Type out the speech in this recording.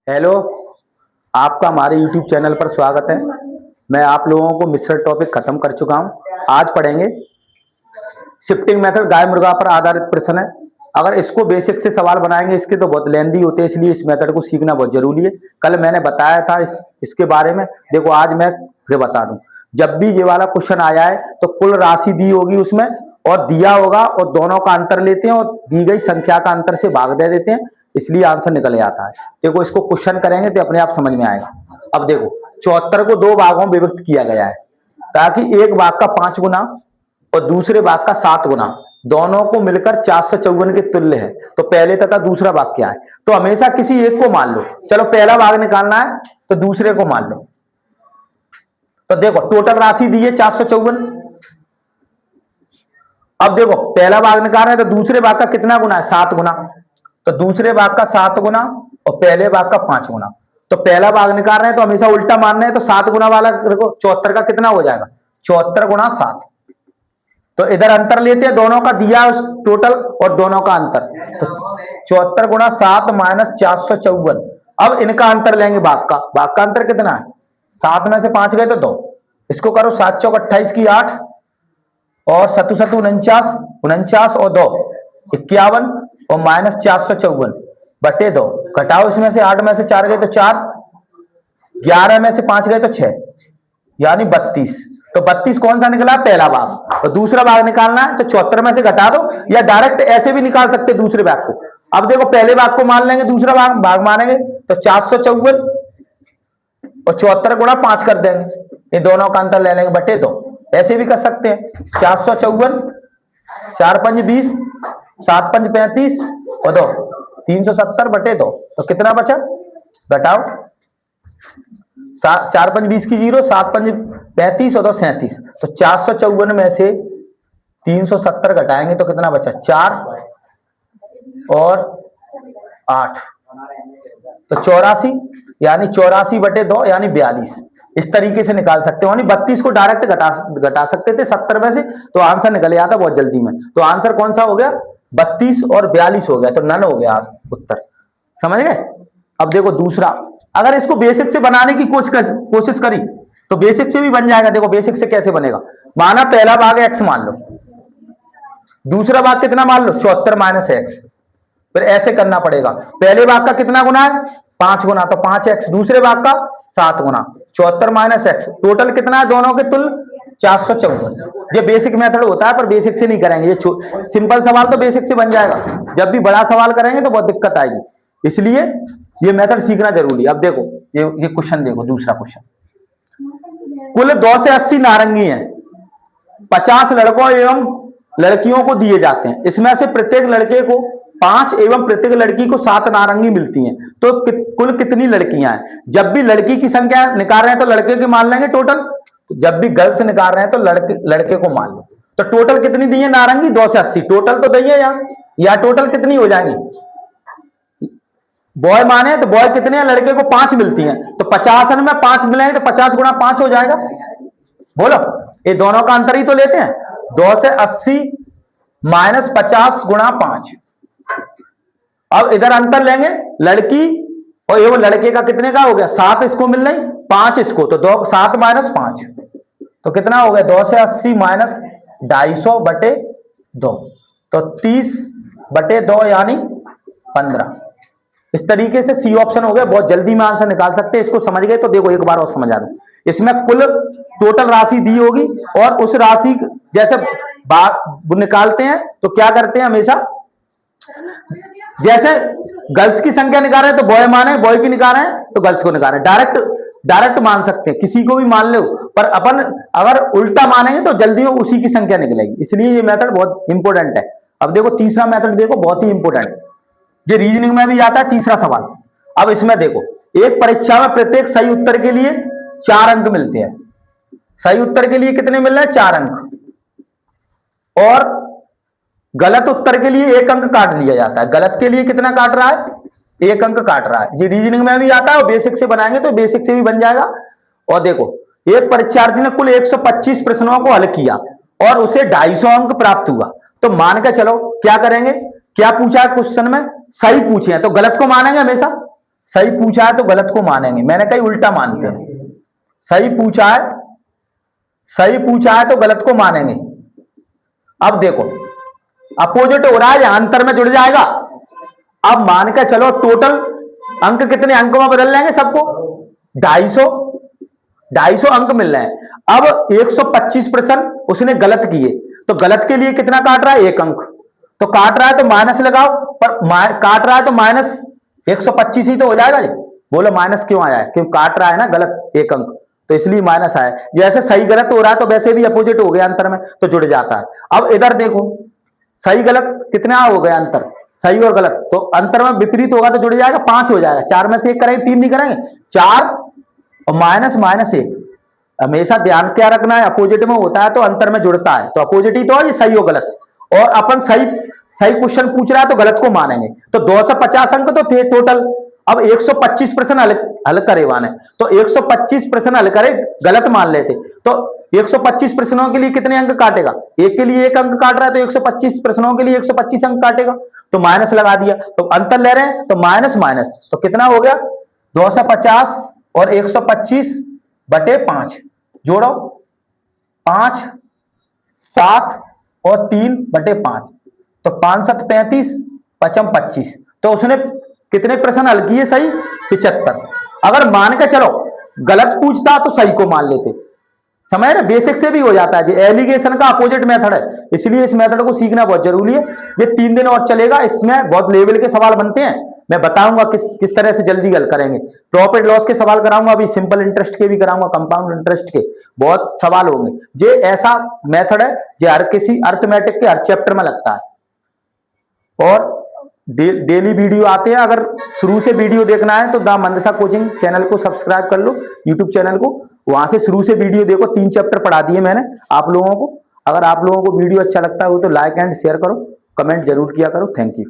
Hello, आपका हमारे YouTube channel पर स्वागत है। मैं आप लोगों को मिश्र टॉपिक खत्म कर चुका हूं। आज पढ़ेंगे शिफ्टिंग मेथड, गाय मुर्गा पर आधारित प्रश्न है। अगर इसको बेसिक से सवाल बनाएंगे इसके तो बहुत लेंदी होते हैं, इसलिए इस मेथड को सीखना बहुत जरूरी है। कल मैंने बताया था इसके बारे में। देखो आज मैं फिर बता दूं। जब भी ये वाला क्वेश्चन आया है तो कुल राशि दी होगी उसमें और दिया होगा और दोनों का अंतर लेते हैं और दी गई संख्या का अंतर से भाग दे देते हैं, इसलिए आंसर निकल आता है। देखो इसको क्वेश्चन करेंगे तो अपने आप समझ में आएगा। अब देखो 74 को दो भागों में विभक्त किया गया है ताकि एक भाग का 5 गुना और दूसरे भाग का 7 गुना दोनों को मिलकर 454 के तुल्य है। तो पहले तथा दूसरा भाग क्या है? तो हमेशा किसी एक को मान लो। चलो पहला भाग निकालना है तो दूसरे को मान लो। तो देखो टोटल राशि दी है 454। अब देखो पहला भाग निकाल रहे हैं तो दूसरे भाग का कितना गुना है? 7 गुना। तो दूसरे भाग का 7 गुना और पहले भाग का 5 गुना। तो पहला भाग निकाल रहे हैं तो हमेशा उल्टा मान रहे हैं, तो 7 गुना वाला देखो 74 का कितना हो जाएगा? 74 गुना 7। तो इधर अंतर लेते हैं, दोनों का दिया टोटल और दोनों का अंतर। तो 74 गुना 7 माइनस 454। अब इनका अंतर लेंगे भाग का अंतर कितना है? 7 में से 5 गए तो 2। इसको करो 7 चौक 28 की 8 और 7 7 49, 49 और 2 51 और माइनस 454 बटे 2। घटाओ इसमें से 8 में से 4 गए तो 4, 11 में से 5 गए तो 6, यानी 32। तो 32 कौन सा निकला? पहला भाग। और दूसरा भाग निकालना है तो 74 में से घटा दो या डायरेक्ट ऐसे भी निकाल सकते दूसरे भाग को। अब देखो पहले भाग को मान लेंगे, दूसरा भाग मानेंगे तो 454 और 74 गुणा 5 कर देंगे। ये दोनों का अंतर ले लेंगे बटे 2। ऐसे भी कर सकते हैं 454, 4 पंज 20, 7 पंज 35 और 2 370 बटे 2। तो कितना बचा? घटाओ 4 पंज 20 की 0, 7 पंज 35 और 2 37। तो 454 में से 370 घटाएंगे तो कितना बचा? 4 और 8 तो 84, यानी 84 बटे 2 यानी 42। इस तरीके से निकाल सकते हो। 32 को डायरेक्ट घटा सकते थे 70 में से, तो आंसर निकल आता बहुत जल्दी में। तो आंसर कौन सा हो गया? 32 और 42 हो गया, तो नन हो गया उत्तर। समझ गए? अब देखो दूसरा, अगर इसको बेसिक से बनाने की कोशिश करी तो बेसिक से भी बन जाएगा। देखो बेसिक से कैसे बनेगा? माना पहला भाग x मान लो, दूसरा भाग कितना मान लो? 74 माइनस एक्स। फिर ऐसे करना पड़ेगा। पहले भाग का कितना गुना है? 5 गुना, तो 5x। दूसरे भाग का 7 गुना, 74 माइनस एक्स। टोटल कितना है दोनों के तुल्य? 454। ये बेसिक मेथड होता है पर बेसिक से नहीं करेंगे। ये सिंपल सवाल तो बेसिक से बन जाएगा, जब भी बड़ा सवाल करेंगे तो बहुत दिक्कत आएगी, इसलिए ये मेथड सीखना जरूरी है। अब देखो ये क्वेश्चन देखो, दूसरा क्वेश्चन। कुल 2 से 80 नारंगी हैं, 50 लड़कों एवं लड़कियों को दिए जाते हैं। इसमें से प्रत्येक लड़के को 5 एवं प्रत्येक लड़की को 7 नारंगी मिलती हैं। तो कुल कितनी लड़कियां हैं? जब भी लड़की की संख्या निकाल रहे हैं तो लड़के के मान लेंगे टोटल, जब भी गर्ल्स निकाल रहे हैं तो लड़के को मान लो। तो टोटल कितनी दी है नारंगी? 2 से 80 टोटल तो दी है या टोटल कितनी हो जाएंगी? बॉय माने तो बॉय कितने हैं? लड़के को 5 मिलती हैं, तो 50 में 5 मिलेंगे तो 50 गुणा 5 हो जाएगा। बोलो, ये दोनों का अंतर ही तो लेते हैं। 2 से 80 माइनस 50 गुणा 5। अब इधर अंतर लेंगे, लड़की और ये वो लड़के का कितने का हो गया? 7 इसको मिल रही, 5 इसको, तो 2 7 माइनस 5 तो कितना हो गया? 2 से 80 माइनस 250 बटे 2, तो 30 बटे 2 यानी 15। इस तरीके से सी ऑप्शन हो गया। बहुत जल्दी में आंसर निकाल सकते हैं। इसको समझ गए तो देखो एक बार और समझा दूं। इसमें कुल टोटल राशि दी होगी और उस राशि जैसे निकालते हैं तो क्या करते हैं हमेशा, जैसे गर्ल्स की संख्या निकाल रहे हैं तो बॉय माने, बॉय की निकाल रहे हैं तो गर्ल्स को निकाल रहे हैं। डायरेक्ट मान सकते हैं, किसी को भी मान लो, पर अपन अगर उल्टा मानेंगे तो जल्दी में उसी की संख्या निकलेगी, इसलिए ये मेथड बहुत इंपॉर्टेंट है। अब देखो तीसरा मेथड देखो, बहुत ही इंपॉर्टेंट, ये रीजनिंग में भी आता है। तीसरा सवाल, अब इसमें देखो, एक परीक्षा में प्रत्येक सही उत्तर के लिए 4 अंक मिलते हैं। सही उत्तर के लिए कितने मिल रहे हैं? 4 अंक। और गलत उत्तर के लिए 1 अंक काट लिया जाता है। गलत के लिए कितना काट रहा है? 1 अंक काट रहा है। ये रीजनिंग में भी आता है और बेसिक से बनाएंगे तो बेसिक से भी बन जाएगा। और देखो, एक परीक्षार्थी ने कुल 125 प्रश्नों को हल किया और उसे 250 अंक प्राप्त हुआ। तो मान के चलो क्या करेंगे, क्या पूछा है क्वेश्चन में? सही पूछे हैं तो गलत को मानेंगे हमेशा, सही पूछा है तो गलत को मानेंगे, मैंने कहीं उल्टा मानते हैं। सही पूछा है तो गलत को मानेंगे। अब देखो अपोजिट हो रहा है, यहां अंतर में जुड़ जाएगा। अब मान के चलो टोटल अंक कितने अंकों में बदल लेंगे सबको, 250 अंक मिल रहे हैं। अब 125 प्रश्न उसने गलत किए, तो गलत के लिए कितना काट रहा है, 1 अंक। तो काट रहा है तो माइनस लगाओ, पर काट रहा है तो माइनस 125 ही तो हो जाएगा जी। बोलो माइनस क्यों आया है, क्यों काट रहा है ना गलत 1 अंक, तो इसलिए माइनस आया। जैसे सही गलत हो रहा है तो वैसे भी अपोजिट हो गया अंतर में, तो जुड़ जाता है। अब इधर देखो सही गलत कितना हो गया अंतर, सही और गलत, तो अंतर में विपरीत होगा तो जुड़ जाएगा, 5 हो जाएगा। 4 में से 1 करेंगे, 3 नहीं करेंगे, 4 और माइनस माइनस 1। हमेशा ध्यान क्या रखना है, अपोजिट में होता है तो अंतर में जुड़ता है, तो अपोजिट ही तो है, सही और गलत। और अपन सही क्वेश्चन पूछ रहा है तो गलत को मानेंगे। तो 250 अंक तो थे टोटल। अब 125 प्रश्न हल करे वाने, तो 125 प्रश्न हल करे, गलत मान लेते तो 125 प्रश्नों के लिए कितने अंक काटेगा, एक के लिए 1 अंक काट रहा है, तो 125 प्रश्नों के लिए 125 अंक काटेगा, तो माइनस लगा दिया। तो अंतर ले रहे हैं तो माइनस माइनस, तो कितना हो गया 250 और 125/5 जोड़ो, 5 7 और 3/5, तो 5 7 35 5 25। तो उसने कितने प्रश्न हल किए सही, 75। अगर मान के चलो गलत पूछता तो सही को मान लेते, समझ रहे, बेसिक से भी हो जाता है। एलिगेशन का अपोजिट मेथड है, इसलिए इस मेथड को सीखना बहुत जरूरी है। ये 3 दिन और चलेगा, इसमें बहुत लेवल के सवाल बनते हैं, मैं बताऊंगा किस तरह से जल्दी हल करेंगे। प्रॉफिट लॉस के सवाल कराऊंगा, अभी सिंपल इंटरेस्ट के भी कराऊंगा, कंपाउंड इंटरेस्ट के बहुत सवाल होंगे। ये ऐसा मेथड है जो हर किसी अर्थमेटिक के हर चैप्टर में लगता है। और डेली वीडियो आते हैं, अगर शुरू से वीडियो देखना है तो द मंदसा कोचिंग चैनल को सब्सक्राइब कर लो, यूट्यूब चैनल को, वहां से शुरू से वीडियो देखो। 3 चैप्टर पढ़ा दिए मैंने आप लोगों को। अगर आप लोगों को वीडियो अच्छा लगता हो तो लाइक एंड शेयर करो, कमेंट जरूर किया करो। Thank you.